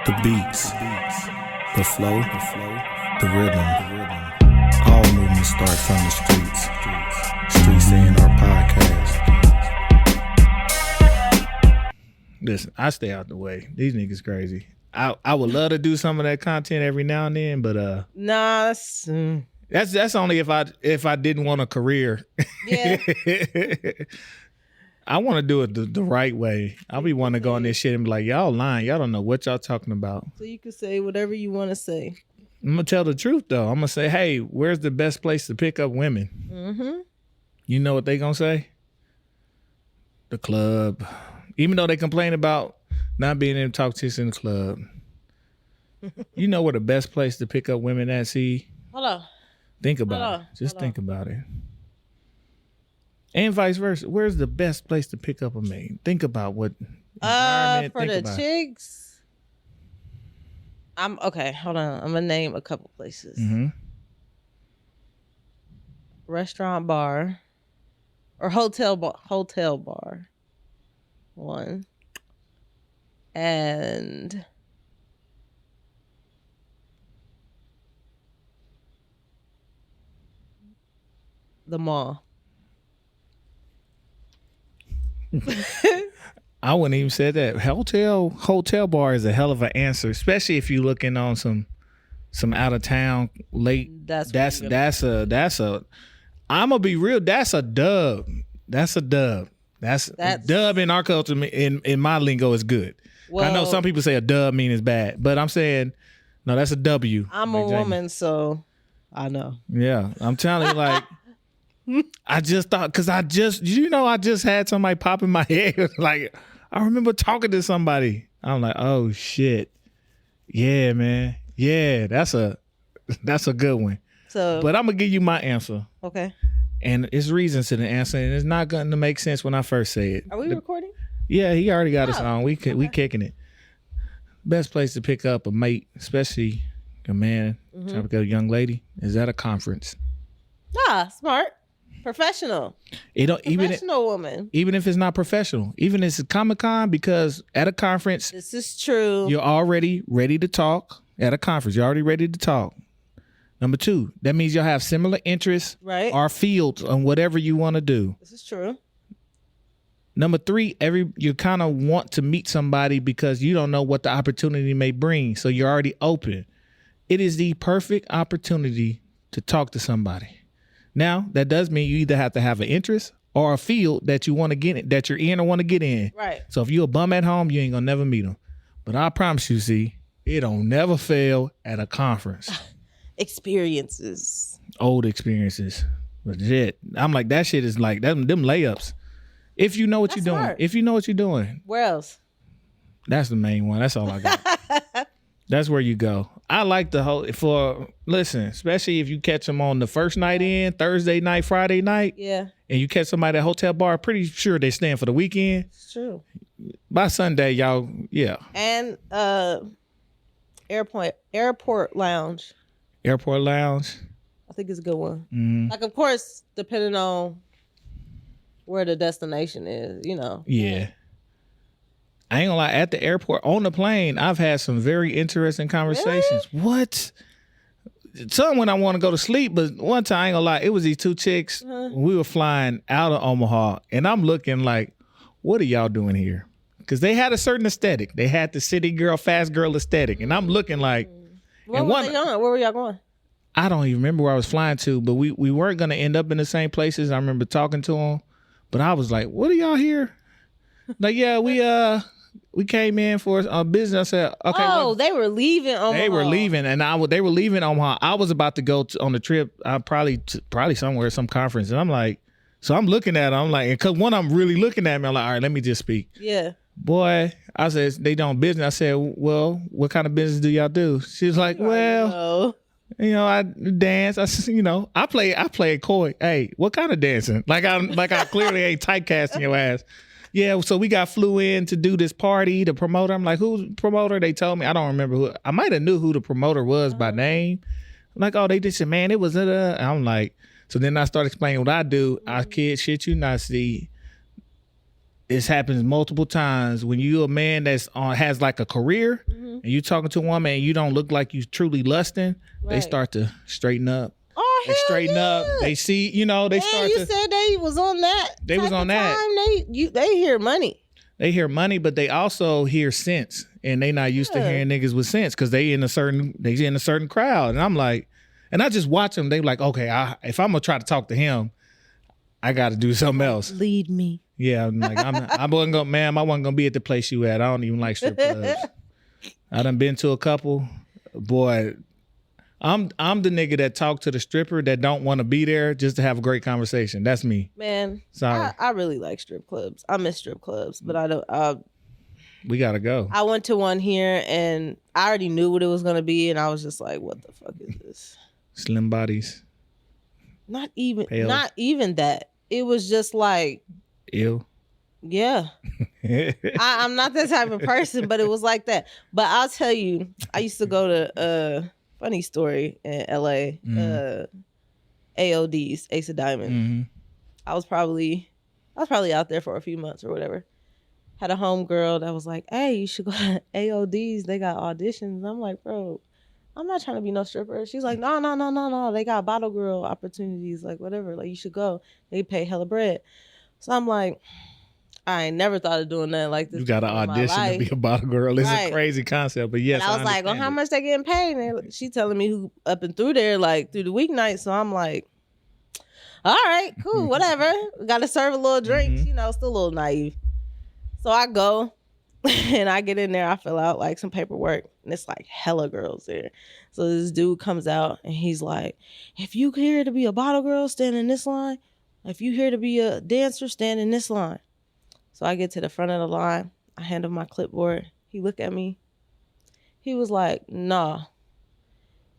The beats, the flow, the rhythm. All movement starts from the streets. Streets A&R Podcast. Listen, I stay out the way. These niggas crazy. I would love to do some of that content every now and then, but Nah, that's only if I didn't want a career. yeah. I want to do it the right way. I'll be wanting to go on this shit and be like, y'all lying. Y'all don't know what y'all talking about. So you can say whatever you want to say. I'm going to tell the truth, though. I'm going to say, hey, where's the best place to pick up women? Mm-hmm. You know what they going to say? The club. Even though they complain about not being able to talk chicks in the club. You know where the best place to pick up women at, see? Hold on. Think about it. Just think about it. And vice versa. Where's the best place to pick up a man? Think about what environment. For the chicks. Okay, hold on. I'm gonna name a couple places. Mm-hmm. Restaurant bar. Or hotel bar. One. And the mall. I wouldn't even say that. Hotel bar is a hell of an answer, especially if you're looking on some out of town late. That's a. I'm gonna be real. That's a dub. That's a dub. That's dub in our culture. In my lingo is good. Well, I know some people say a dub mean it's bad, but I'm saying no. That's a W. I'm a woman, so I know. Yeah, I'm telling you, like. I just thought, because I just had somebody pop in my head. Like, I remember talking to somebody. I'm like, oh shit. Yeah, man. Yeah, that's a good one. So, but I'm gonna give you my answer. Okay. And it's reasons to the answer, and it's not going to make sense when I first say it. Are we recording? Yeah, he already got us on. We kicking it. Best place to pick up a mate, especially a man trying to pick up a young lady, is at a conference. Ah, smart. Professional. Professional woman. Even if it's not professional, even if it's Comic-Con, because at a conference, this is true. You're already ready to talk. At a conference, you're already ready to talk. Number two, that means you'll have similar interests, right, or fields on whatever you want to do. This is true. Number three, you kind of want to meet somebody because you don't know what the opportunity may bring, so you're already open. It is the perfect opportunity to talk to somebody. Now, that does mean you either have to have an interest or a field that you want to get in, that you're in or want to get in. Right. So if you're a bum at home, you ain't gonna never meet them. But I promise you, see, it don't never fail at a conference. Experiences. Old experiences. Legit. I'm like, that shit is like them layups. If you know what you're doing. Smart. If you know what you're doing. Where else? That's the main one. That's all I got. That's where you go. I like the whole listen, especially if you catch them on the first night in, Thursday night, Friday night. Yeah. And you catch somebody at a hotel bar, pretty sure they staying for the weekend. It's true. By Sunday, y'all, yeah. And airport lounge. Airport lounge. I think it's a good one. Mm-hmm. Like, of course, depending on where the destination is, you know. Yeah. I ain't gonna lie, at the airport, on the plane, I've had some very interesting conversations. Really? What? Some when I want to go to sleep, but one time, I ain't gonna lie, it was these two chicks. When we were flying out of Omaha, and I'm looking like, what are y'all doing here? Because they had a certain aesthetic. They had the city girl, fast girl aesthetic. And I'm looking like... Where were y'all going? I don't even remember where I was flying to, but we weren't going to end up in the same places. I remember talking to them, but I was like, what are y'all here? Like, yeah, we came in for a business. I said, okay. Oh, they were leaving Omaha. They were leaving, and they were leaving Omaha. I was about to go on the trip, probably somewhere, some conference, and I'm like, so I'm looking at them, I'm like, because one, I'm really looking at me, I'm like, all right, let me just speak. Yeah. Boy, I said, they don't business. I said, well, what kind of business do y'all do? She's like, well, I dance. I said, I play coy. Hey, what kind of dancing? Like I clearly ain't typecasting your ass. Yeah, so we got flew in to do this party, the promoter. I'm like, who's the promoter? They told me, I don't remember who. I might have knew who the promoter was by name. I'm like, oh, they just said, man, it was I'm like, so then I started explaining what I do. I kid shit you not, see. This happens multiple times when you a man that's has like a career and you talking to a woman and you don't look like you truly lusting, they start to straighten up. Oh, they straighten up. They see, they start you said they was on that. They was on that. They hear money. They hear money, but they also hear sense, and they not used to hearing niggas with sense because they in a certain crowd. And I'm like, and I just watch them. They like, okay, if I'm gonna try to talk to him, I got to do something else. Lead me. Yeah, I'm like, I wasn't gonna, ma'am, I wasn't gonna be at the place you at. I don't even like strip clubs. I done been to a couple. Boy, I'm the nigga that talk to the stripper that don't want to be there just to have a great conversation. That's me. Man, sorry. I really like strip clubs. I miss strip clubs, but I don't. We gotta go. I went to one here and I already knew what it was gonna be, and I was just like, "What the fuck is this?" Slim bodies. Not even that. It was just like, ew. Yeah. I'm not that type of person, but it was like that. But I'll tell you, I used to go to funny story in LA, AOD's, Ace of Diamonds. Mm-hmm. I was probably out there for a few months or whatever. Had a homegirl that was like, "Hey, you should go to AOD's. They got auditions." I'm like, "Bro, I'm not trying to be no stripper." She's like, No. They got bottle girl opportunities, like whatever. Like, you should go. They pay hella bread. So I'm like, I ain't never thought of doing that like this. You got to audition to be a bottle girl. It's a crazy concept, but yes, and I was like, "Well, how much they getting paid?" And she telling me who up and through there, like through the weeknight. So I'm like, all right, cool, whatever. Got to serve a little drinks, still a little naive. So I go and I get in there. I fill out like some paperwork, and it's like hella girls there. So this dude comes out and he's like, "If you here to be a bottle girl, stand in this line. If you here to be a dancer, stand in this line." So I get to the front of the line. I hand him my clipboard. He looked at me. He was like, "Nah,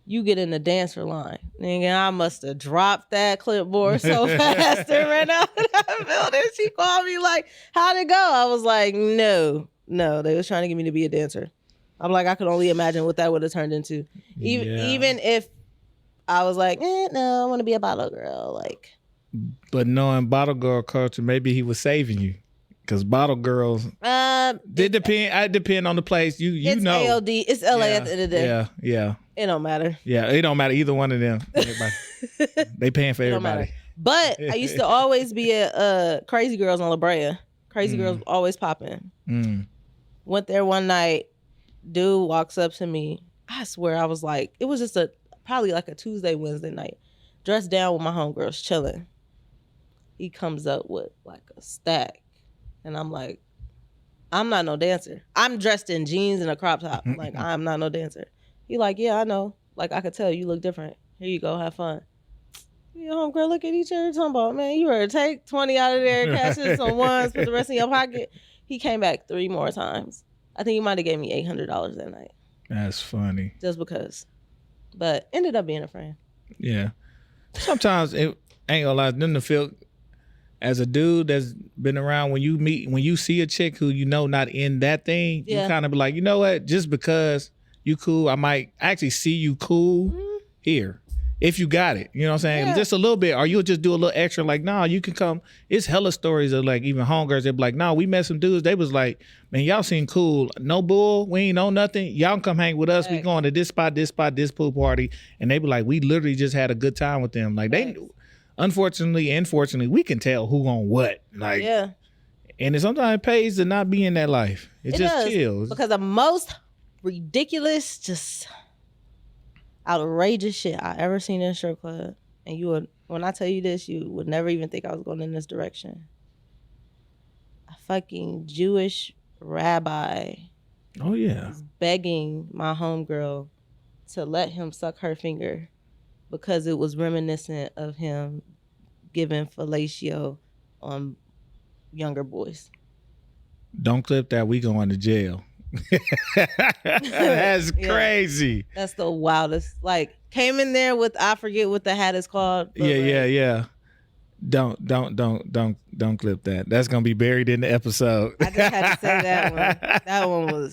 you get in the dancer line." Nigga, I must have dropped that clipboard so fast and ran out of that building. She called me like, "How'd it go?" I was like, No, they was trying to get me to be a dancer. I'm like, I could only imagine what that would have turned into. Even if I was like, no, I want to be a bottle girl. Like, but knowing bottle girl culture, maybe he was saving you. Because bottle girls, it depend on the place. You know. AOD. It's LA at the end of the day. Yeah. It don't matter. Yeah, it don't matter. Either one of them. They paying for everybody. But I used to always be a Crazy Girls on La Brea. Crazy Girls always popping. Went there one night. Dude walks up to me. I swear I was like, it was just probably like a Tuesday, Wednesday night. Dressed down with my homegirls chilling. He comes up with like a stack. And I'm like, I'm not no dancer. I'm dressed in jeans and a crop top. Like, I'm not no dancer. He like, yeah, I know. Like, I could tell you look different. Here you go, have fun. Yeah, homegirl, look at each other talking about, man, you better take 20 out of there, cash in some ones, put the rest in your pocket. He came back 3 more times. I think he might have gave me $800 that night. That's funny. Just because. But ended up being a friend. Yeah. Sometimes it ain't gonna lie, them to feel as a dude that's been around, when you see a chick who not in that thing, you kind of be like, you know what? Just because you cool, I might actually see you cool here. If you got it, you know what I'm saying? Yeah. Just a little bit, or you'll just do a little extra, like, nah, you can come. It's hella stories of like even homegirls, they'll be like, nah, we met some dudes. They was like, man, y'all seem cool. No bull, we ain't know nothing. Y'all can come hang with us. We going to this spot, this pool party. And they be like, we literally just had a good time with them. Like they unfortunately and fortunately, we can tell who on what. Like, and it sometimes pays to not be in that life. It just chills. Because the most ridiculous, just outrageous shit I ever seen in a strip club. And when I tell you this, you would never even think I was going in this direction. A fucking Jewish rabbi. Oh, yeah. Was begging my homegirl to let him suck her finger because it was reminiscent of him giving fellatio on younger boys. Don't clip that. We going to jail. That's crazy. That's the wildest. Like, came in there with, I forget what the hat is called. Yeah. Don't clip that. That's gonna be buried in the episode. I just had to say that one. That one was.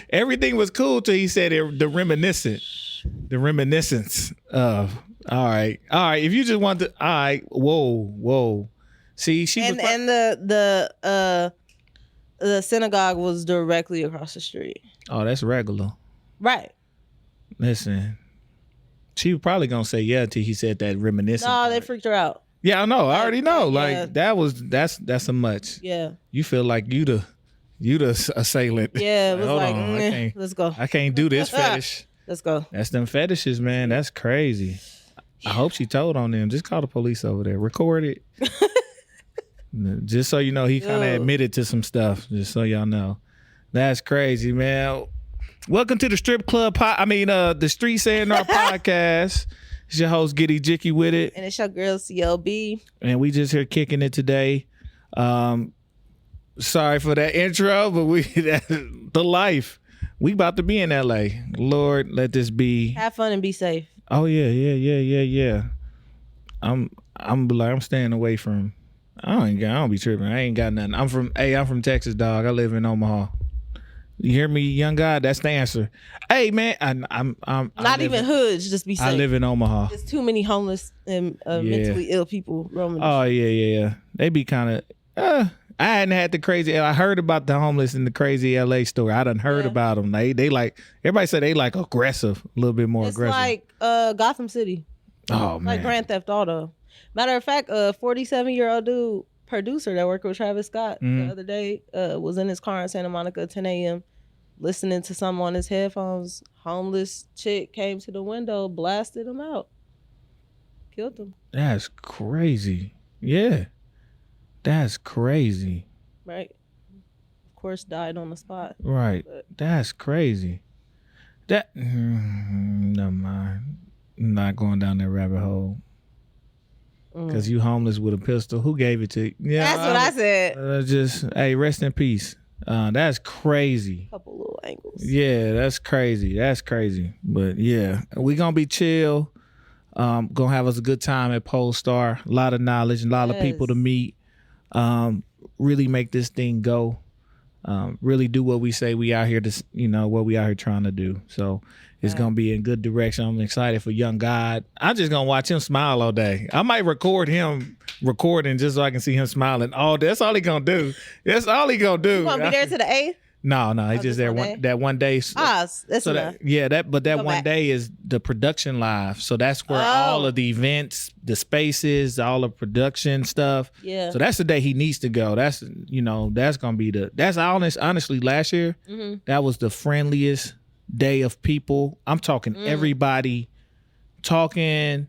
Everything was cool till he said the reminiscence of. All right. If you just want to. All right. Whoa. See, she was. And the the synagogue was directly across the street. Oh, that's regular. Right. Listen, she was probably gonna say yeah until he said that reminiscent. No, they freaked her out. Yeah, I know. I already know. Yeah. Like that's a much. Yeah. You feel like you the assailant. Yeah, it was Hold like, on, let's go. I can't do this fetish. Let's go. That's them fetishes, man. That's crazy. I hope she told on them. Just call the police over there. Record it. Just so you know, he kind of admitted to some stuff. Just so y'all know. That's crazy, man. Welcome to the Strip Club. The Streets A&R Podcast. It's your host, Giddy Jicky with it. And it's your girl, CLB. And we just here kicking it today. Sorry for that intro, but the life. We about to be in LA. Lord, let this be. Have fun and be safe. Oh yeah. I'm staying away from. I don't be tripping. I ain't got nothing. I'm from Texas, dog. I live in Omaha. You hear me, young guy? That's the answer. Hey, man, I'm not even hoods. Just be safe. I live in Omaha. There's too many homeless and mentally ill people roaming. Oh yeah. They be kind of. I hadn't had the crazy. I heard about the homeless in the crazy LA story. I done heard about them. They like, everybody said they like aggressive, a little bit more aggressive. It's like Gotham City. Oh man, like Grand Theft Auto. Matter of fact, a 47-year-old dude producer that worked with Travis Scott the other day was in his car in Santa Monica at 10 a.m. listening to something on his headphones. Homeless chick came to the window, blasted him out, killed him. That's crazy. Yeah. That's crazy. Right. Of course, died on the spot. Right. But that's crazy. Never mind. I'm not going down that rabbit hole. Because you homeless with a pistol. Who gave it to you? Yeah, that's what I said. Hey, rest in peace. That's crazy. Couple little angles. Yeah, that's crazy. But yeah, we gonna be chill. Gonna have us a good time at Polestar. A lot of knowledge, a lot of people to meet. Really make this thing go. Really do what we say we out here to, what we out here trying to do. So it's gonna be in good direction. I'm excited for young God. I'm just gonna watch him smile all day. I might record him recording just so I can see him smiling all day. That's all he gonna do. That's all he gonna do. You gonna be there to the 8th? No, he's just there that one day. That's so enough. That one day is the production live. So that's where all of the events, the spaces, all the production stuff. Yeah. So that's the day he needs to go. That's that's gonna be honestly last year, that was the friendliest day of people. I'm talking everybody talking,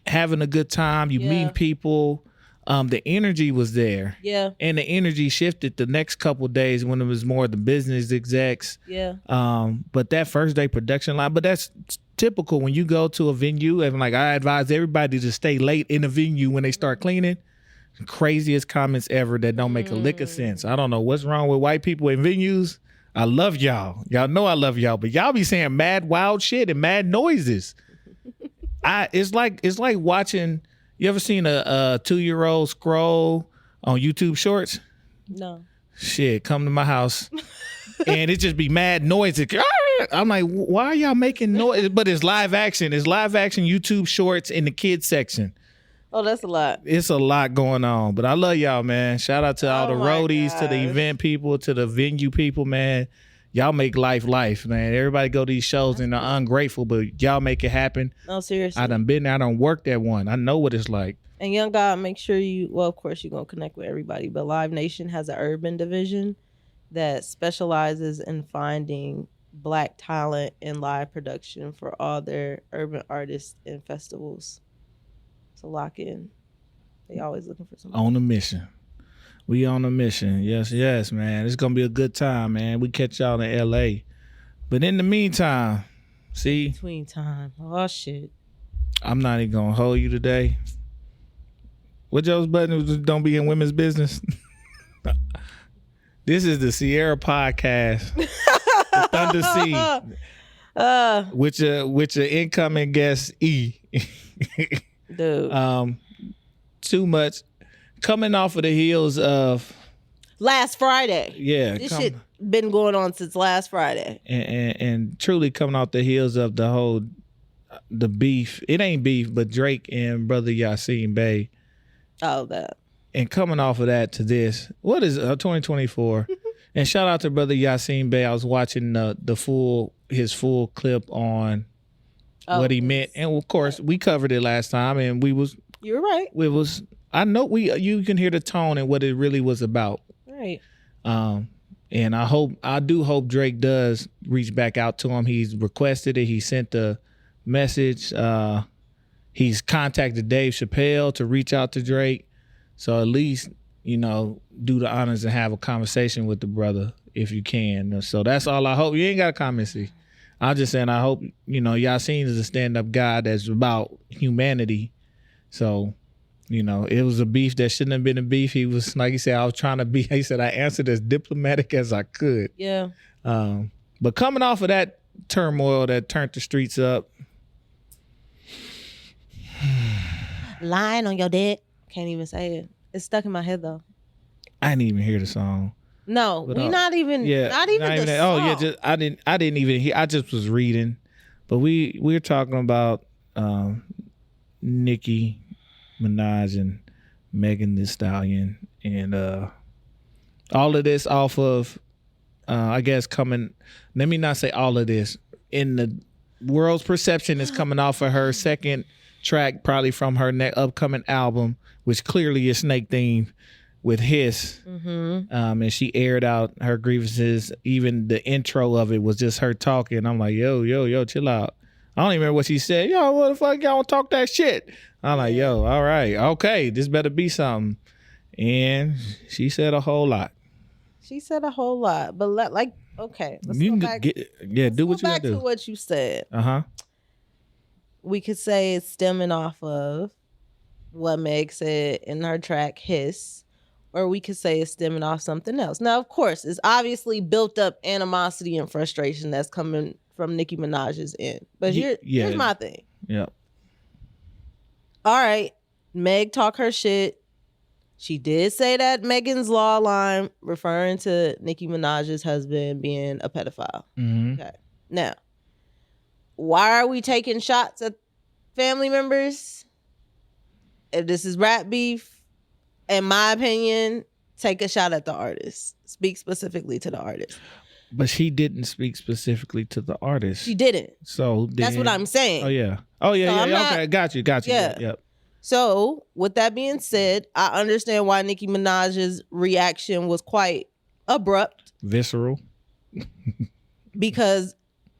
having a good time. You meeting people. The energy was there. Yeah. And the energy shifted the next couple of days when it was more the business execs. Yeah. But that first day production line, but that's typical when you go to a venue, and I advise everybody to stay late in the venue when they start cleaning. Craziest comments ever that don't make a lick of sense. I don't know what's wrong with white people in venues. I love y'all. Y'all know I love y'all, but y'all be saying mad wild shit and mad noises. It's like watching. You ever seen a 2-year-old scroll on YouTube Shorts? No. Shit, come to my house and it just be mad noise. I'm like, why are y'all making noise? But it's live action. It's live action YouTube Shorts in the kids section. Oh, that's a lot. It's a lot going on. But I love y'all, man. Shout out to all the roadies, to the event people, to the venue people, man. Y'all make life, man. Everybody go to these shows and are ungrateful, but y'all make it happen. No, seriously. I done been there. I done worked that one. I know what it's like. And young God, make sure of course you're going to connect with everybody, but Live Nation has an urban division that specializes in finding Black talent in live production for all their urban artists and festivals. So lock in. They always looking for something. On a mission. We on a mission. Yes, man. It's going to be a good time, man. We catch y'all in LA. But in the meantime, see? Between time. Oh, shit. I'm not even going to hold you today. What y'all's button don't be in women's business? This is the Sierra Podcast. The Thunder Sea. With your incoming guest, E. Dude. Too much. Coming off of the heels of last Friday. Yeah. This shit been going on since last Friday. And truly coming off the heels of the beef. It ain't beef, but Drake and brother Yasin Bey. Oh, that. And coming off of that to this, what is 2024? And shout out to brother Yasin Bey. I was watching his full clip on what he meant, and of course we covered it last time, and you're right. I know you can hear the tone and what it really was about. Right. And I do hope Drake does reach back out to him. He's requested it. He sent the message. He's contacted Dave Chappelle to reach out to Drake. So at least, do the honors and have a conversation with the brother if you can. So that's all I hope. You ain't got to comment, see. I'm just saying I hope, Yasin is a stand-up guy that's about humanity. So, it was a beef that shouldn't have been a beef. He was, like he said, he said, I answered as diplomatic as I could. Yeah. But coming off of that turmoil that turned the streets up. Lying on your dick. Can't even say it. It's stuck in my head though. I didn't even hear the song. No, but, not even the song. Oh yeah, I didn't even hear. I just was reading. But we were talking about Nicki Minaj and Megan Thee Stallion, and all of this off of I guess coming. Let me not say all of this. In the world's perception is coming off of her second track, probably from her upcoming album, which clearly is Snake themed with Hiss. Mm-hmm. And she aired out her grievances. Even the intro of it was just her talking. I'm like, yo, chill out. I don't even remember what she said. Yo, what the fuck, y'all talk that shit? I'm like, yo, all right, okay, this better be something. And she said a whole lot. But okay, let's you go can back. Do what you gotta do. Back to what you said. Uh-huh. We could say it's stemming off of what Meg said in her track Hiss, or we could say it's stemming off something else. Now, of course, it's obviously built up animosity and frustration that's coming from Nicki Minaj's end. But here's my thing. Yeah. All right, Meg talk her shit. She did say that Megan's Law line, referring to Nicki Minaj's husband being a pedophile. Mm-hmm. Okay. Now, why are we taking shots at family members? If this is rap beef, in my opinion, take a shot at the artist. Speak specifically to the artist. But she didn't speak specifically to the artist. She didn't. So then, that's what I'm saying. Oh yeah. So Okay, got you. Yeah. Yep. So with that being said, I understand why Nicki Minaj's reaction was quite abrupt. Visceral. Because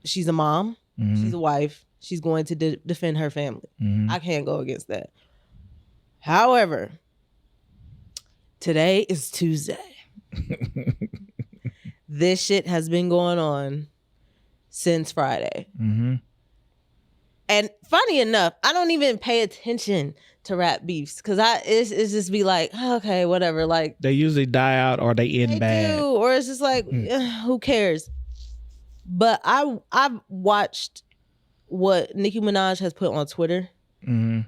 she's a mom. Mm-hmm. She's a wife. She's going to defend her family. Mm-hmm. I can't go against that. However, today is Tuesday. This shit has been going on since Friday. Mm-hmm. And funny enough, I don't even pay attention to rap beefs because it's just be like, okay, whatever. Like they usually die out or they end bad. do, or it's just like, who cares? But I've watched what Nicki Minaj has put on Twitter. Mm-hmm.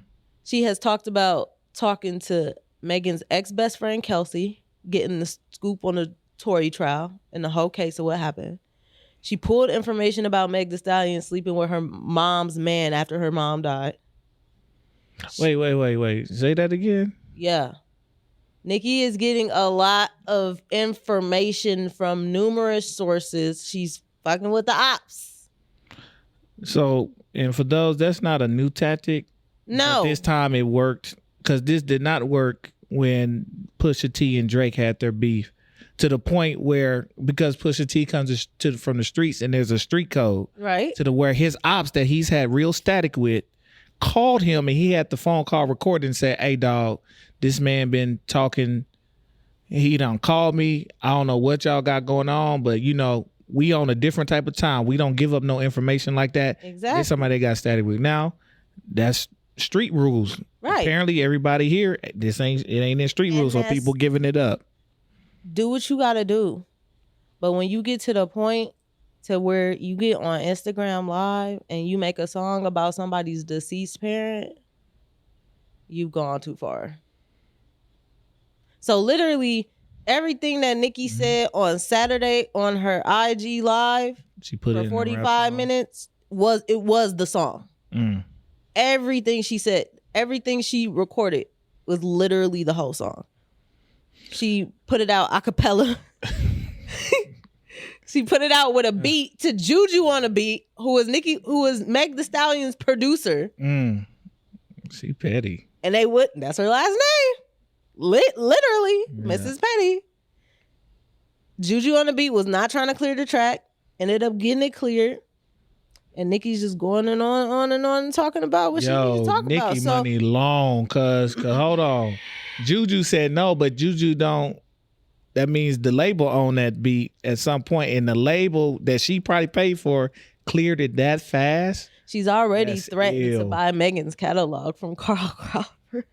She has talked about talking to Megan's ex-best friend, Kelsey, getting the scoop on the Tory trial and the whole case of what happened. She pulled information about Meg Thee Stallion sleeping with her mom's man after her mom died. Wait. Say that again? Yeah. Nicki is getting a lot of information from numerous sources. She's fucking with the ops. So, and for those, that's not a new tactic. No. But this time it worked because this did not work when Pusha T and Drake had their beef. To the point where, because Pusha T comes from the streets and there's a street code. Right. To the where his ops that he's had real static with called him and he had the phone call recorded and said, hey dog, this man been talking. He done called me. I don't know what y'all got going on, but we on a different type of time. We don't give up no information like that. Exactly. There's somebody that got static with. Now, that's street rules. Right. Apparently everybody here, it ain't in street rules, so people giving it up. Do what you gotta do. But when you get to the point to where you get on Instagram Live and you make a song about somebody's deceased parent, you've gone too far. So literally everything that Nicki said on Saturday on her IG Live, she put it for 45 minutes was the song. Mm. Everything she said, everything she recorded was literally the whole song. she put it out a cappella. She put it out with a beat to Juju on a beat, who was Meg Thee Stallion's producer. She petty. And that's her last name. Literally, Mrs. Petty. Juju on the beat was not trying to clear the track. Ended up getting it cleared. And Nicki's just going on and talking about what she needs to talk about. Nicki money long, cause hold on. Juju said no, but Juju don't. That means the label owned that beat at some point, and the label that she probably paid for cleared it that fast. She's already threatened to buy Megan's catalog from Carl Crawford.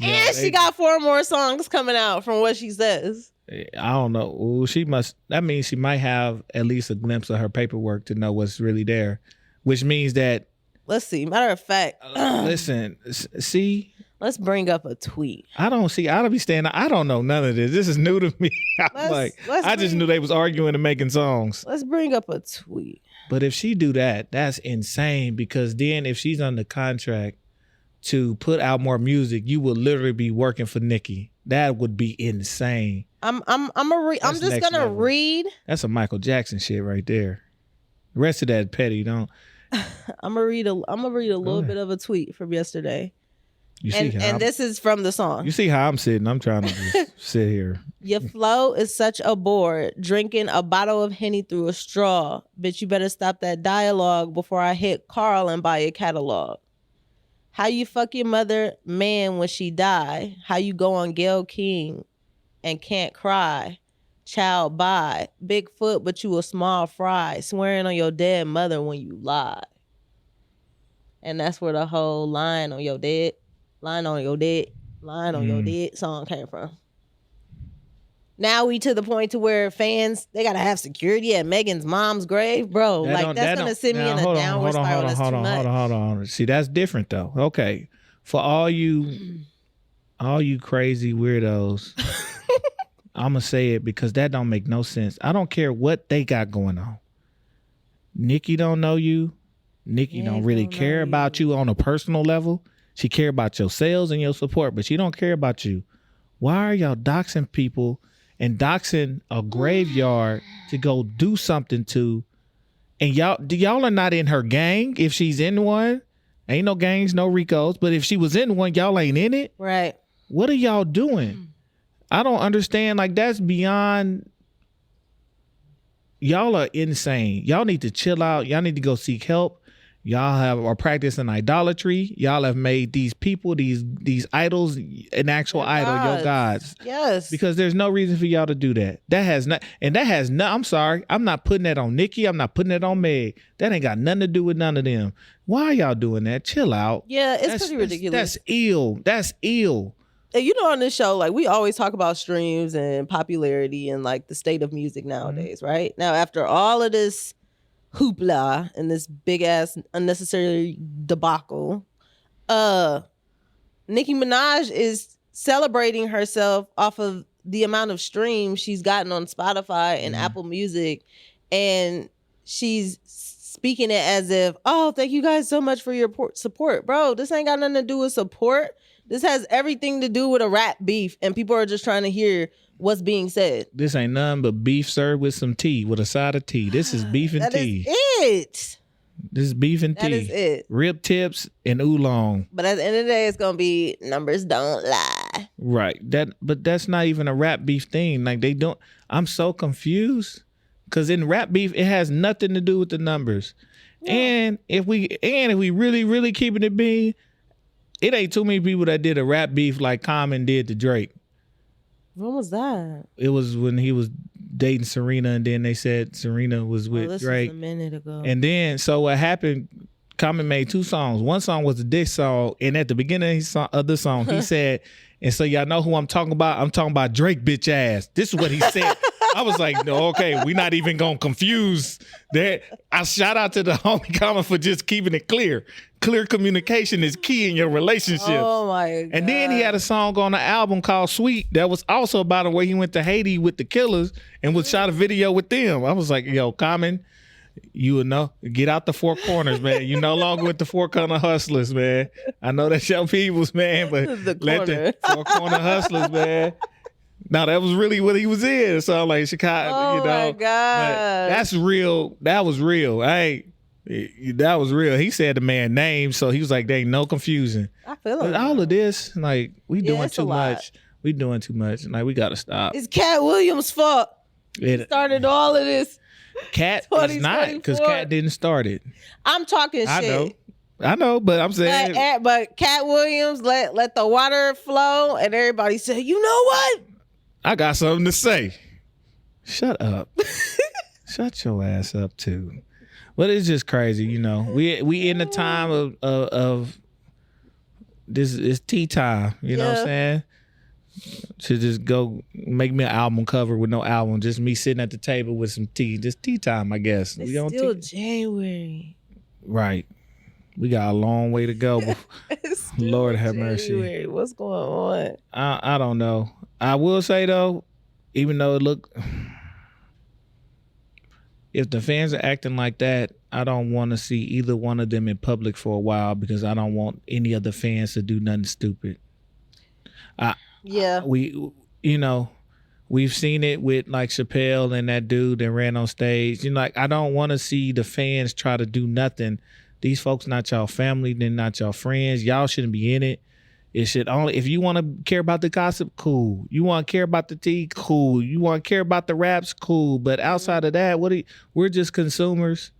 And she got 4 more songs coming out from what she says. I don't know. Ooh, that means she might have at least a glimpse of her paperwork to know what's really there, which means that. Let's see. Matter of fact. Listen, see. Let's bring up a tweet. I don't be standing. I don't know none of this. This is new to me. I just knew they was arguing and making songs. Let's bring up a tweet. But if she do that, that's insane, because then if she's under contract to put out more music, you would literally be working for Nicki. That would be insane. I'm just gonna read. That's a Michael Jackson shit right there. The rest of that petty don't. I'm gonna read a little bit of a tweet from yesterday. And this is from the song. You see how I'm sitting? I'm trying to just sit here. Your flow is such a bore. Drinking a bottle of Henny through a straw. Bitch, you better stop that dialogue before I hit Carl and buy a catalog. How you fuck your mother, man, when she die? How you go on Gayle King and can't cry? Child, bye. Big foot, but you a small fry. Swearing on your dead mother when you lie. And that's where the whole line on your dead song came from. Now we to the point to where fans, they gotta have security at Megan's mom's grave, bro. That's gonna send me in a downward spiral. That's too much. Hold on. See, that's different though. Okay, for all you crazy weirdos, I'm gonna say it because that don't make no sense. I don't care what they got going on. Nicki don't know you. Nicki don't really care about you on a personal level. She care about your sales and your support, but she don't care about you. Why are y'all doxing people and doxing a graveyard to go do something to? And y'all are not in her gang. If she's in one, ain't no gangs, no Ricos. But if she was in one, y'all ain't in it. Right. What are y'all doing? I don't understand. Like, that's beyond. Y'all are insane. Y'all need to chill out. Y'all need to go seek help. Y'all are practicing idolatry. Y'all have made these people, these idols, an actual idol, your gods. Yes. Because there's no reason for y'all to do that. I'm sorry. I'm not putting that on Nicki. I'm not putting that on Meg. That ain't got nothing to do with none of them. Why are y'all doing that? Chill out. Yeah, it's pretty ridiculous. That's ill. And on this show, like, we always talk about streams and popularity and like the state of music nowadays, right? Now, after all of this hoopla and this big ass unnecessary debacle, Nicki Minaj is celebrating herself off of the amount of streams she's gotten on Spotify and Apple Music, and she's speaking it as if, oh, thank you guys so much for your support. Bro, this ain't got nothing to do with support. This has everything to do with a rap beef, and people are just trying to hear what's being said. This ain't nothing but beef served with some tea, with a side of tea. This is beef and tea. That is it. This is beef and tea. That is it. Rib tips and oolong. But at the end of the day, it's gonna be numbers don't lie. Right. But that's not even a rap beef thing. Like, they don't. I'm so confused, because in rap beef, it has nothing to do with the numbers. Yeah. And if we really, really keeping it being, it ain't too many people that did a rap beef like Common did to Drake. When was that? It was when he was dating Serena, and then they said Serena was with Drake. Was a minute ago. And then, so what happened, Common made 2 songs. One song was a diss song, and at the beginning of the song, he said, and so y'all know who I'm talking about? I'm talking about Drake bitch ass. This is what he said. I was like, no, okay, we're not even going to confuse that. I shout out to the homie Common for just keeping it clear. Clear communication is key in your relationship. Oh my God. And then he had a song on the album called Sweet that was also about where he went to Haiti with the Killers and was shot a video with them. I was like, yo, Common, You would know. Get out the four corners, man. You no longer with the four corner hustlers, man. I know that's your peoples, man, but let the four corner hustlers, man. No, that was really what he was in. So I'm like, Chicago, Oh my God. But that's real. That was real. That was real. He said the man name, so he was like, there ain't no confusion. I feel But it. all of this, like, we doing it's a too lot. much. We doing too much. Like, we got to stop. It's Cat Williams' fault. It Started all of this. Cat is not, because 2024. Cat didn't start it. I'm talking shit. I know, but I'm saying. But Cat Williams let the water flow, and everybody said, you know what? I got something to say. Shut up. Shut your ass up too. But it's just crazy, you know. We in the time of this is tea time. You know what I'm saying? To just go make me an album cover with no album, just me sitting at the table with some tea. Just tea time, I guess. It's still January. Right. We got a long way to go. Lord have mercy. What's going on? I don't know. I will say though, even though it look, if the fans are acting like that, I don't want to see either one of them in public for a while, because I don't want any of the fans to do nothing stupid. We've seen it with like Chappelle and that dude that ran on stage. You know, like, I don't want to see the fans try to do nothing. These folks not y'all family, they're not y'all friends. Y'all shouldn't be in it. It should only, if you want to care about the gossip, cool. You want to care about the tea, cool. You want to care about the raps, cool. But outside of that, we're just consumers.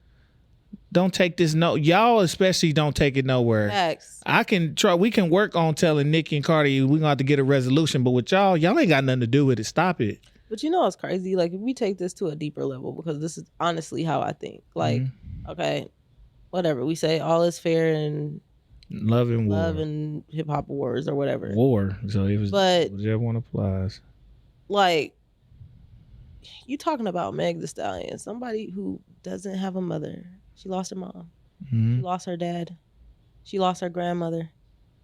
Don't take this y'all especially don't take it nowhere. Facts. We can work on telling Nicki and Cardi we're gonna have to get a resolution, but with y'all ain't got nothing to do with it. Stop it. But you know what's crazy? Like, if we take this to a deeper level, because this is honestly how I think. Like, okay, whatever. We say all is fair in love and war. Love and hip hop wars or whatever. War. So it was, but whichever one applies. Like, you talking about Meg Thee Stallion, somebody who doesn't have a mother. She lost her mom. She lost her dad. She lost her grandmother.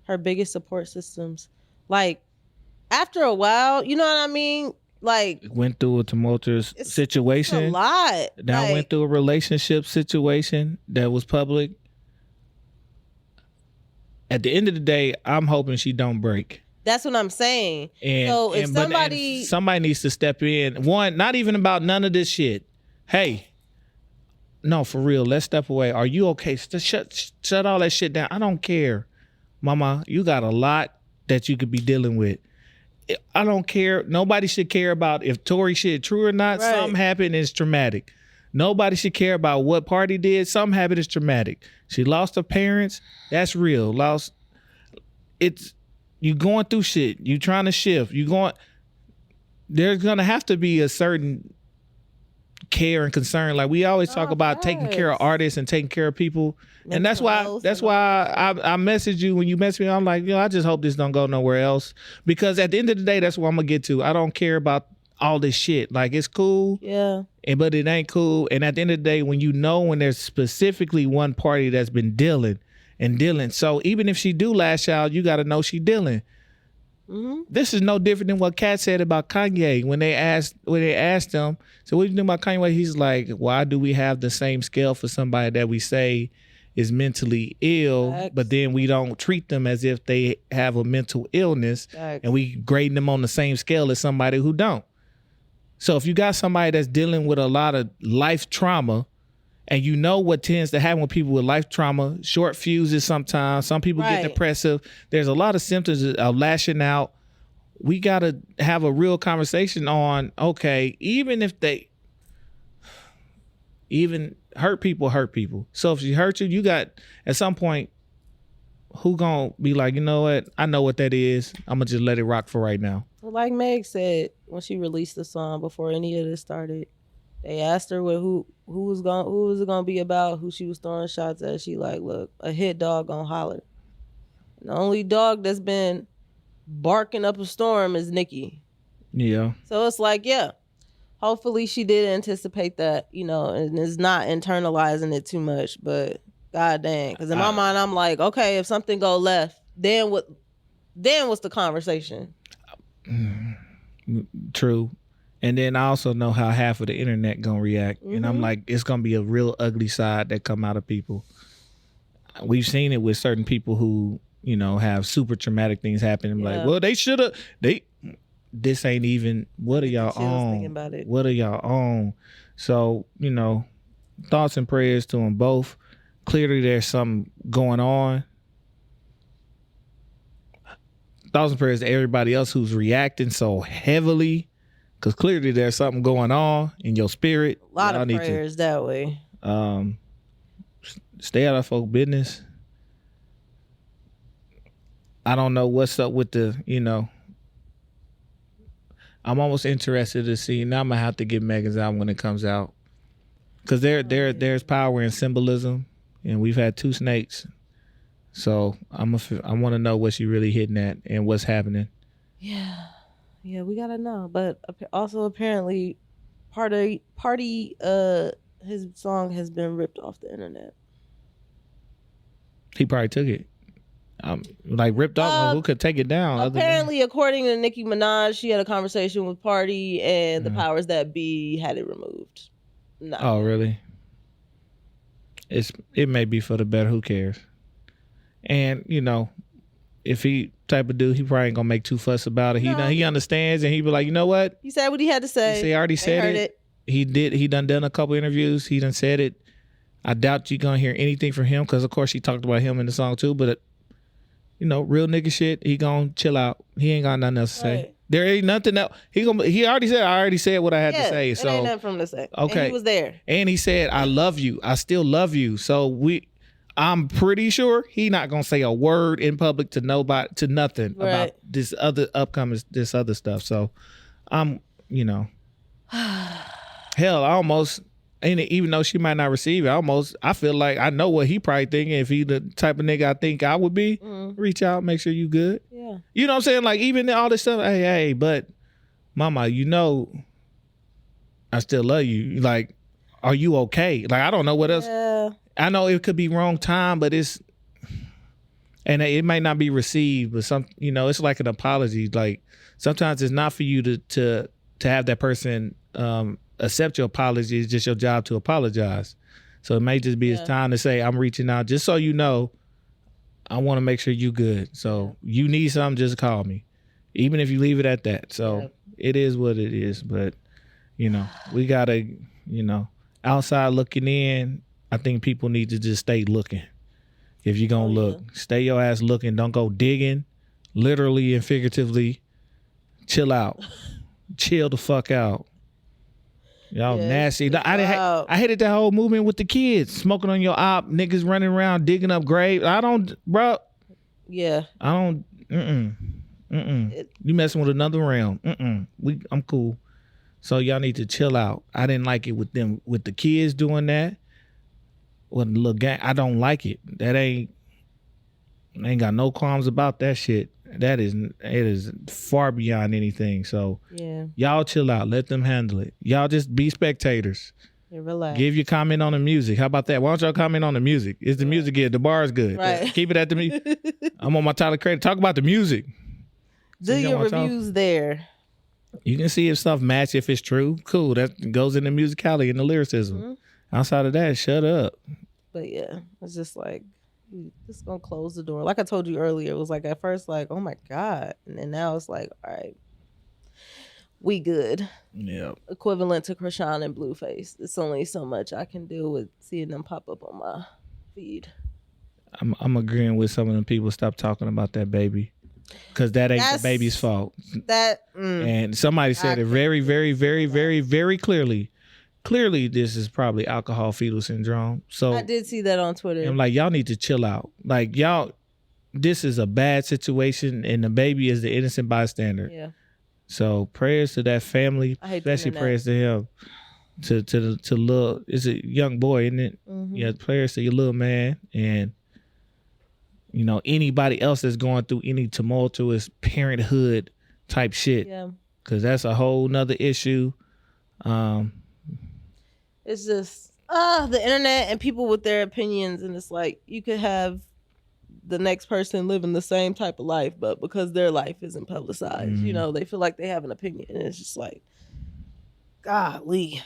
Her biggest support systems. Like, after a while, you know what I mean? Like, went through a tumultuous situation. It's a lot. Now went through a relationship situation that was public. At the end of the day, I'm hoping she don't break. That's what I'm saying. And, so if somebody needs to step in. One, not even about none of this shit. Hey, no, for real, let's step away. Are you okay? Shut all that shit down. I don't care. Mama, you got a lot that you could be dealing with. I don't care. Nobody should care about if Tory shit true or not. Right. Something happened, it's traumatic. Nobody should care about what party did. Something happened, it's traumatic. She lost her parents. That's real. You going through shit. You trying to shift. There's gonna have to be a certain care and concern. Like, we always talk about taking care of artists and taking care of people. And that's why I messaged you when you messaged me. I'm like, I just hope this don't go nowhere else. Because at the end of the day, that's what I'm gonna get to. I don't care about all this shit. Like, it's cool. Yeah. But it ain't cool. And at the end of the day, when there's specifically one party that's been dealing. So even if she do lash out, you gotta know she dealing. Mm-hmm. This is no different than what Kat said about Kanye when they asked him, so what do you think about Kanye? He's like, why do we have the same scale for somebody that we say is mentally ill, Facts. but then we don't treat them as if they have a mental illness, Facts. and we grade them on the same scale as somebody who don't. So if you got somebody that's dealing with a lot of life trauma, and you know what tends to happen with people with life trauma, short fuses sometimes. Some people get depressive. There's a lot of symptoms of lashing out. We got to have a real conversation on, okay, even hurt people. So if she hurt you, you got, at some point, who gonna be like, you know what? I know what that is. I'm gonna just let it rock for right now. Well, like Meg said, when she released the song before any of this started, they asked her who was it gonna be about, who she was throwing shots at. She like, look, a hit dog gonna holler. And the only dog that's been barking up a storm is Nicki. Yeah. So it's like, yeah, hopefully she did anticipate that, and is not internalizing it too much. But god dang, because in my mind, I'm like, okay, if something go left, then what's the conversation? True. And then I also know how half of the internet gonna react. And I'm like, it's gonna be a real ugly side that come out of people. We've seen it with certain people who, you know, have super traumatic things happen. Like, well, they should have. This ain't even. What are y'all on? What are y'all on? So, you know, thoughts and prayers to them both. Clearly, there's something going on. Thoughts and prayers to everybody else who's reacting so heavily, because clearly there's something going on in your spirit. A lot of prayers that way. Stay out of folk business. I don't know what's up with the, you know. I'm almost interested to see. Now I'm gonna have to get Megan's album when it comes out, because there's power in symbolism, and we've had 2 snakes, so I want to know what she really hitting at and what's happening. Yeah, we gotta know. But also apparently, party his song has been ripped off the internet. He probably took it. Like ripped off. Who could take it down? Apparently, according to Nicki Minaj, she had a conversation with Party, and the powers that be had it removed. No. Oh, really? It may be for the better. Who cares? And you know, if he type of dude, he probably ain't gonna make too fuss about it. No. He understands, and he be like, you know what? He said what he had to say. He already said it. He did. He done a couple interviews. He done said it. I doubt you gonna hear anything from him, because of course she talked about him in the song too, but. You know, real nigga shit. He gonna chill out. He ain't got nothing else to say. Right. There ain't nothing else. He already said. I already said what I had to say. So ain't nothing for him to say. Okay, and he was there. And he said, "I love you. I still love you." So I'm pretty sure he not gonna say a word in public to nobody, to nothing about this other stuff. So I'm, you know, hell, I almost. And even though she might not receive it, I feel like I know what he probably thinking. If he the type of nigga I think I would be, reach out, make sure you good. Yeah. You know what I'm saying? Like, even all this stuff, hey, but mama, you know, I still love you. Like, are you okay? Like, I don't know what else. Yeah. I know it could be wrong time, but and it might not be received, but it's like an apology. Like, sometimes it's not for you to have that person, accept your apology. It's just your job to apologize. So it may just be it's time to say, I'm reaching out just so you know, I want to make sure you good. So you need something, just call me, even if you leave it at that. So it is what it is. But you know, we gotta, outside looking in, I think people need to just stay looking. If you're gonna look, stay your ass looking. Don't go digging, literally and figuratively. Chill out. Chill the fuck out. Y'all nasty. I hated that whole movement with the kids smoking on your op, niggas running around digging up graves. I don't. You messing with another realm. I'm cool. So y'all need to chill out. I didn't like it with the kids doing that. With the little gang, I don't like it. I ain't got no qualms about that shit. It is far beyond anything. So y'all chill out. Let them handle it. Y'all just be spectators. Relax. Give your comment on the music. How about that? Why don't y'all comment on the music? Is the music good? The bar is good. Right. Keep it at the music. I'm on my Tyler Creator. Talk about the music. Do your reviews there. You can see if stuff match, if it's true. Cool. That goes in the musicality and the lyricism. Outside of that, shut up. But yeah, it's just like, just gonna close the door. Like I told you earlier, it was like at first like, oh my God. And then now it's like, all right, we good. Yeah. Equivalent to Krishan and Blueface. It's only so much I can deal with seeing them pop up on my feed. I'm agreeing with some of them people. Stop talking about that baby. Because that ain't the baby's fault. And somebody said it very, very, very, very, very clearly. Clearly, this is probably alcohol fetal syndrome. So I did see that on Twitter. I'm like, y'all need to chill out. Like, y'all, this is a bad situation, and the baby is the innocent bystander. Yeah. So prayers to that family, especially prayers to him, to little. It's a young boy, isn't it? Yeah. Prayers to your little man, and anybody else that's going through any tumultuous parenthood type shit. Yeah. Because that's a whole nother issue. It's just the internet and people with their opinions, and it's like you could have the next person living the same type of life, but because their life isn't publicized, they feel like they have an opinion, and it's just like, Golly.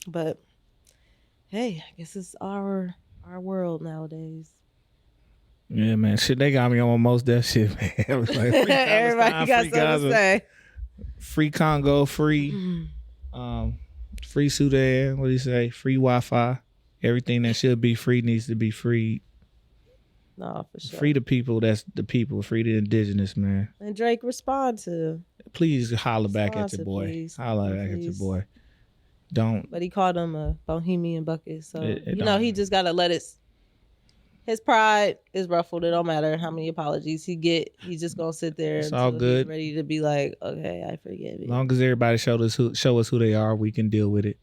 But hey, I guess it's our world nowadays. Yeah, man. Shit, they got me on most that shit, man. I was like, free Everybody got something to say. Free Congo, free Sudan. What do you say? Free Wi-Fi. Everything that should be free needs to be free. No, for sure. Free the people. That's the people. Free the indigenous, man. And Drake respond to. Please holler back at your boy. Please. Holler back at your boy. Don't. But he called him a bohemian bucket. So, it he just got to let it. His pride is ruffled. It don't matter how many apologies he get. He's just going to sit there it's until all good. He's ready to be like, okay, I forgive you. As long as everybody show us who they are, we can deal with it.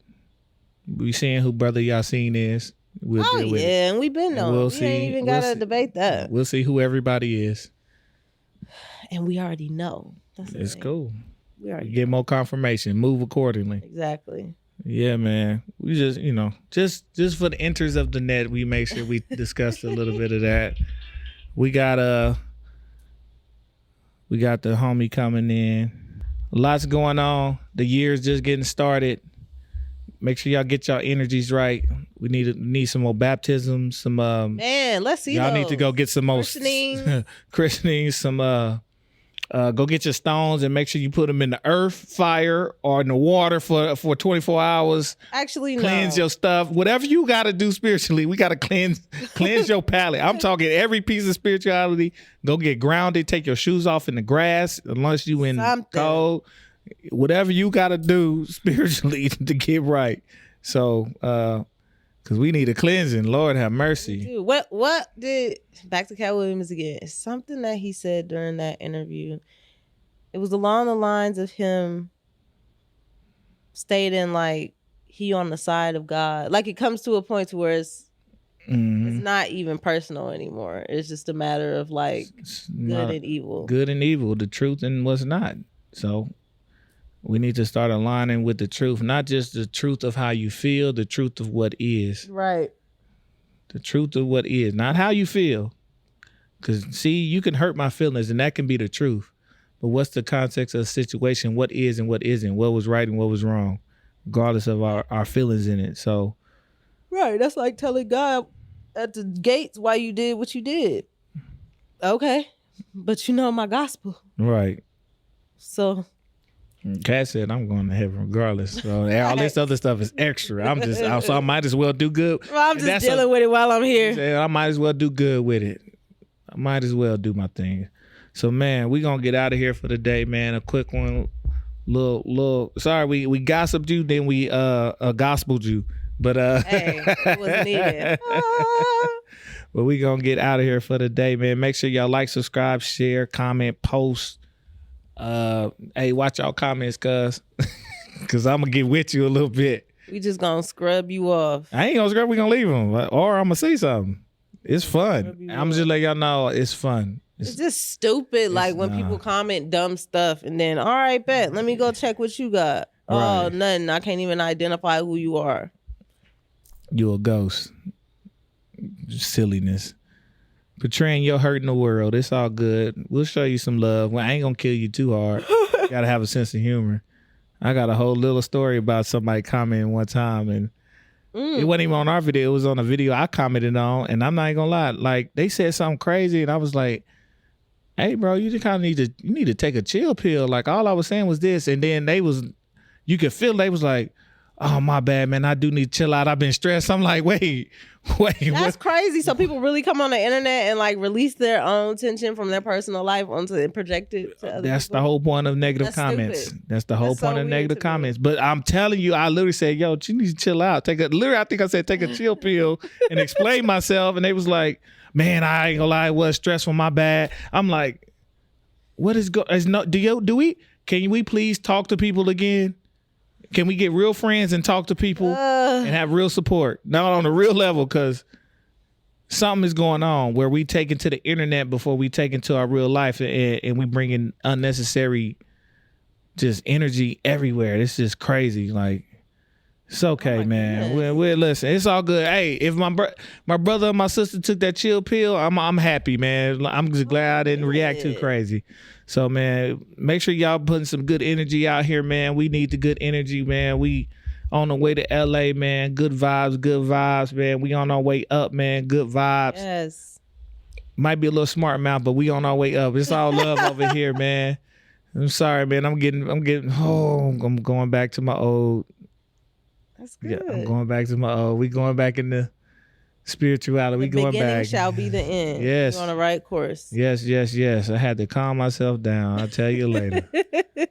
We seeing who Brother Yasin is. We'll deal with it. And we've been on. We ain't even got to debate that. We'll see who everybody is. And we already know. It's cool. We already get more confirmation. Move accordingly. Exactly. Yeah, man. We just, just for the enters of the net, we make sure we discussed a little bit of that. We got the homie coming in. Lots going on. The year's just getting started. Make sure y'all get y'all energies right. We need some more baptisms. Some man, let's see. Y'all need to go get some more christening. Some go get your stones and make sure you put them in the earth, fire, or in the water for 24 hours. Actually, cleanse your stuff. Whatever you got to do spiritually, we got to cleanse your palate. I'm talking every piece of spirituality. Go get grounded. Take your shoes off in the grass, unless you in cold. Whatever you got to do spiritually to get right. So, because we need a cleansing. Lord have mercy. Dude, what did, back to Cat Williams again, it's something that he said during that interview. It was along the lines of him stating like he on the side of God. Like it comes to a point to where it's not even personal anymore. It's just a matter of like good and evil. Good and evil, the truth and what's not. So we need to start aligning with the truth, not just the truth of how you feel, the truth of what is. Right. The truth of what is, not how you feel. Because, see, you can hurt my feelings, and that can be the truth. But what's the context of the situation? What is and what isn't? What was right and what was wrong? Regardless of our feelings in it. So, right. That's like telling God at the gates why you did what you did. Okay. But you know my gospel. Right. So... Kat said, I'm going to heaven regardless. So all this other stuff is extra. So I might as well do good. Well, I'm just dealing with it while I'm here. I might as well do good with it. I might as well do my thing. So, man, we're going to get out of here for the day, man. A quick one. Little. Sorry, we gossiped you, then we gospeled you. But hey, it wasn't needed. But we going to get out of here for the day, man. Make sure y'all like, subscribe, share, comment, post. Hey, watch y'all comments, cuz I'm gonna get with you a little bit. We just gonna scrub you off. I ain't gonna scrub. We gonna leave them, or I'm gonna say something. It's fun. I'm just letting y'all know it's fun. It's just stupid. Like when people comment dumb stuff, and then all right, bet. Let me go check what you got. Right. Oh, nothing. I can't even identify who you are. You a ghost. Silliness. Portraying your hurt in the world. It's all good. We'll show you some love. Well, I ain't gonna kill you too hard. You gotta have a sense of humor. I got a whole little story about somebody commenting one time, and it wasn't even on our video. It was on a video I commented on, and I'm not even gonna lie. Like they said something crazy, and I was like, "Hey, bro, you just kind of need to take a chill pill." Like all I was saying was this, and then you could feel they was like, "Oh, my bad, man. I do need to chill out. I've been stressed." I'm like, wait. That's crazy. So people really come on the internet and like release their own tension from their personal life onto and project it to other That's people? The whole point of negative comments. Stupid. That's the whole point of negative comments. But I'm telling you, I literally said, yo, you need to chill out. I think I said take a chill pill and explain myself. And they was like, man, I ain't gonna lie, it was stressful, my bad. I'm like, what is can we please talk to people again? Can we get real friends and talk to people and have real support? Not on a real level, because something is going on where we take into the internet before we take into our real life, and we bring in unnecessary just energy everywhere. It's just crazy. Like, It's okay, man. We're listen. It's all good. Hey, if my brother and my sister took that chill pill, I'm happy, man. I'm just glad I didn't react too crazy. So, man, make sure y'all putting some good energy out here, man. We need the good energy, man. We on the way to LA, man. Good vibes, man. We on our way up, man. Good vibes. Yes. Might be a little smart mouth, but we on our way up. It's all love over here, man. I'm sorry, man. I'm going back to my old. That's good. Yeah, I'm going back to my old. We going back in the spirituality. We going back. The beginning shall be the end. Yes. You're on the right course. Yes. I had to calm myself down. I'll tell you later.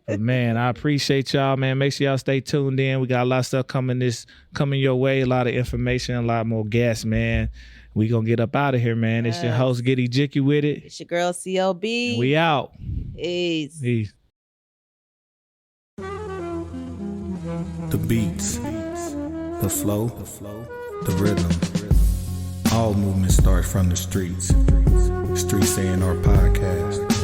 But man, I appreciate y'all, man. Make sure y'all stay tuned in. We got a lot of stuff coming your way. A lot of information, a lot more guests, man. We gonna get up out of here, man. It's your host, Giddy Jicky with it. It's your girl, CLB. And we out. Peace. The beats, the flow, the rhythm. All movement starts from the streets. Streets A&R Podcast.